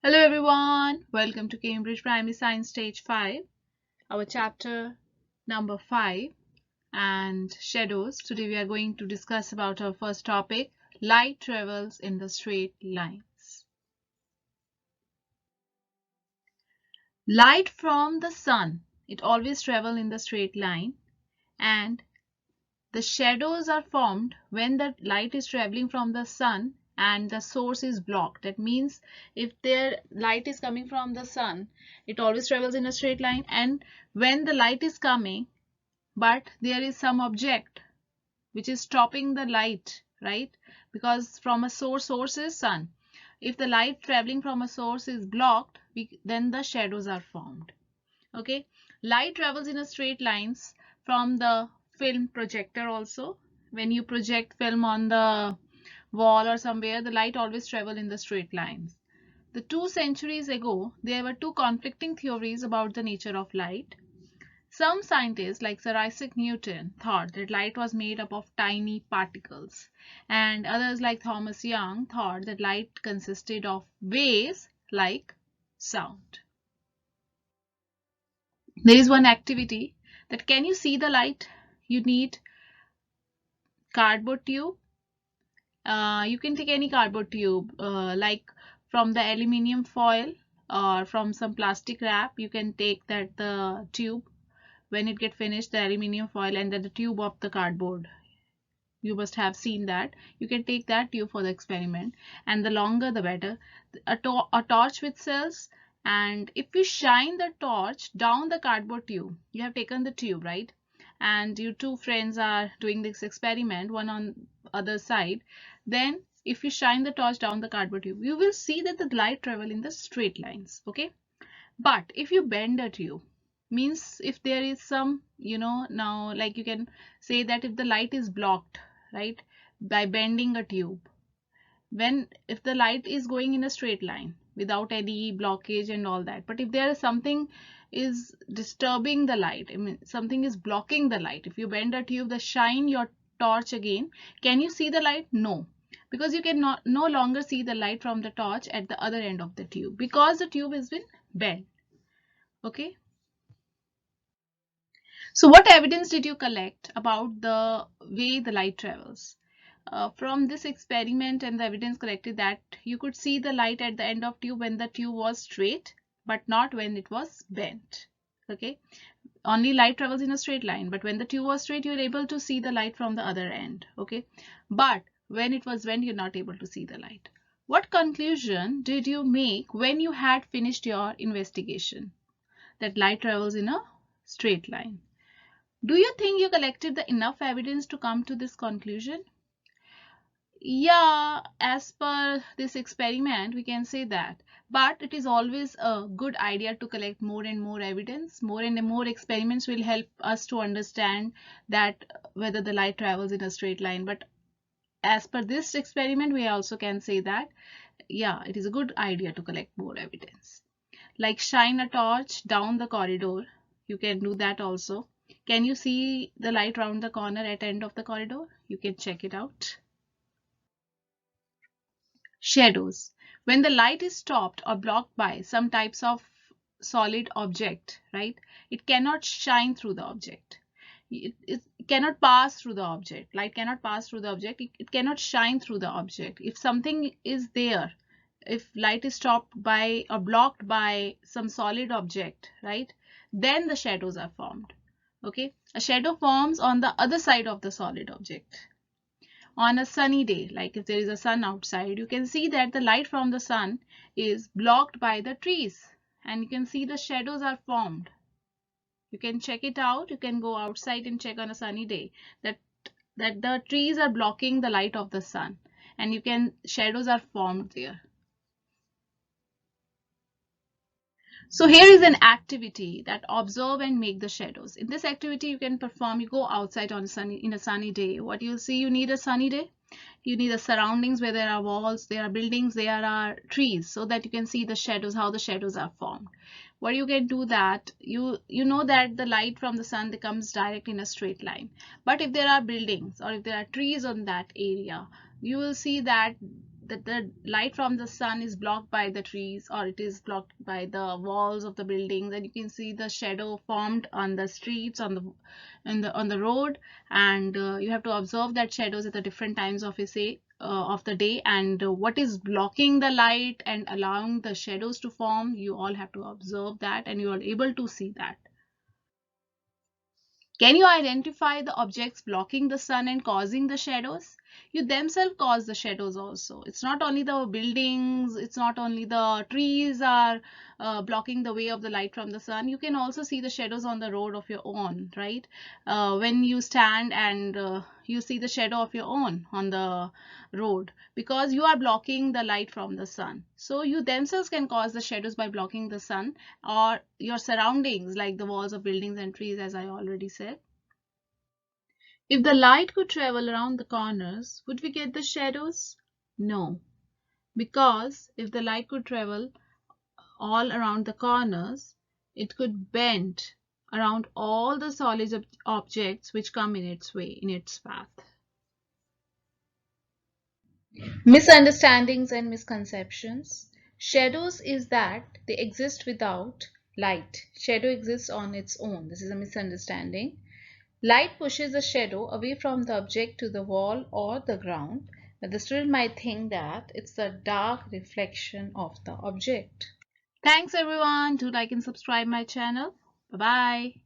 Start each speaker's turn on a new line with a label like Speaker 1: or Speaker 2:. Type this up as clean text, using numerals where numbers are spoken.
Speaker 1: Hello everyone, welcome to Cambridge Primary Science Stage 5, our chapter number 5 and shadows. Today we are going to discuss about our first topic, light travels in the straight lines. Light from the sun, it always travels in the straight line, and the shadows are formed when the light is traveling from the sun and the source is blocked. That means if their light is coming from the sun, it always travels in a straight line, and when the light is coming but there is some object which is stopping the light, right? Because from a source is sun. If the light traveling from a source is blocked, then the shadows are formed. Okay, light travels in a straight lines from the film projector also. When you project film on the wall or somewhere, the light always travel in the straight lines. The 2 centuries ago, there were two conflicting theories about the nature of light. Some scientists, like Sir Isaac Newton, thought that light was made up of tiny particles, and others, like Thomas Young, thought that light consisted of waves like sound. There is one activity that, can you see the light? You need cardboard tube. You can take any cardboard tube, like from the aluminium foil or from some plastic wrap. You can take that the tube when it get finished, the aluminium foil and then the tube of the cardboard. You must have seen that. You can take that tube for the experiment, and the longer the better. A torch with cells, and if you shine the torch down the cardboard tube, you have taken the tube, right? And your two friends are doing this experiment, one on other side. Then if you shine the torch down the cardboard tube, you will see that the light travel in the straight lines. Okay, but if you bend a tube, means if there is some, now like you can say that if the light is blocked, right, by bending a tube, when if the light is going in a straight line without any blockage and all that, but if there is something is disturbing the light, I mean something is blocking the light, if you bend a tube, the shine your torch again, can you see the light? No, because you can no longer see the light from the torch at the other end of the tube because the tube has been bent. Okay, so what evidence did you collect about the way the light travels? From this experiment and the evidence collected, that you could see the light at the end of tube when the tube was straight, but not when it was bent. Okay, only light travels in a straight line, but when the tube was straight, you were able to see the light from the other end. Okay, but when it was bent, you're not able to see the light. What conclusion did you make when you had finished your investigation? That light travels in a straight line. Do you think you collected the enough evidence to come to this conclusion? Yeah, as per this experiment, we can say that. But it is always a good idea to collect more and more evidence. More and more experiments will help us to understand that whether the light travels in a straight line. But as per this experiment, we also can say that, yeah, it is a good idea to collect more evidence. Like shine a torch down the corridor. You can do that also. Can you see the light round the corner at end of the corridor? You can check it out. Shadows. When the light is stopped or blocked by some types of solid object, right? It cannot shine through the object. It cannot pass through the object. Light cannot pass through the object. It cannot shine through the object. If something is there, if light is stopped by or blocked by some solid object, right? Then the shadows are formed. Okay, a shadow forms on the other side of the solid object. On a sunny day, like if there is a sun outside, you can see that the light from the sun is blocked by the trees, and you can see the shadows are formed. You can check it out. You can go outside and check on a sunny day that the trees are blocking the light of the sun, and you can shadows are formed there. So here is an activity that observe and make the shadows. In this activity, you can perform, you go outside on in a sunny day. What you see, you need a sunny day. You need the surroundings where there are walls, there are buildings, there are trees, so that you can see the shadows, how the shadows are formed. What you can do that, you know that the light from the sun, that comes direct in a straight line. But if there are buildings or if there are trees on that area, you will see that that the light from the sun is blocked by the trees, or it is blocked by the walls of the buildings, and you can see the shadow formed on the streets, on the road. And you have to observe that shadows at the different times of of the day, and what is blocking the light and allowing the shadows to form. You all have to observe that, and you are able to see that. Can you identify the objects blocking the sun and causing the shadows? You themselves cause the shadows also. It's not only the buildings, it's not only the trees are blocking the way of the light from the sun. You can also see the shadows on the road of your own, right? When you stand and you see the shadow of your own on the road, because you are blocking the light from the sun. So you themselves can cause the shadows by blocking the sun, or your surroundings like the walls of buildings and trees, as I already said. If the light could travel around the corners, would we get the shadows? No, because if the light could travel all around the corners, it could bend around all the solid objects which come in its way, in its path. Misunderstandings and misconceptions. Shadows is that they exist without light. Shadow exists on its own. This is a misunderstanding. Light pushes a shadow away from the object to the wall or the ground, but the student might think that it's the dark reflection of the object. Thanks everyone. Do like and subscribe my channel. Bye bye.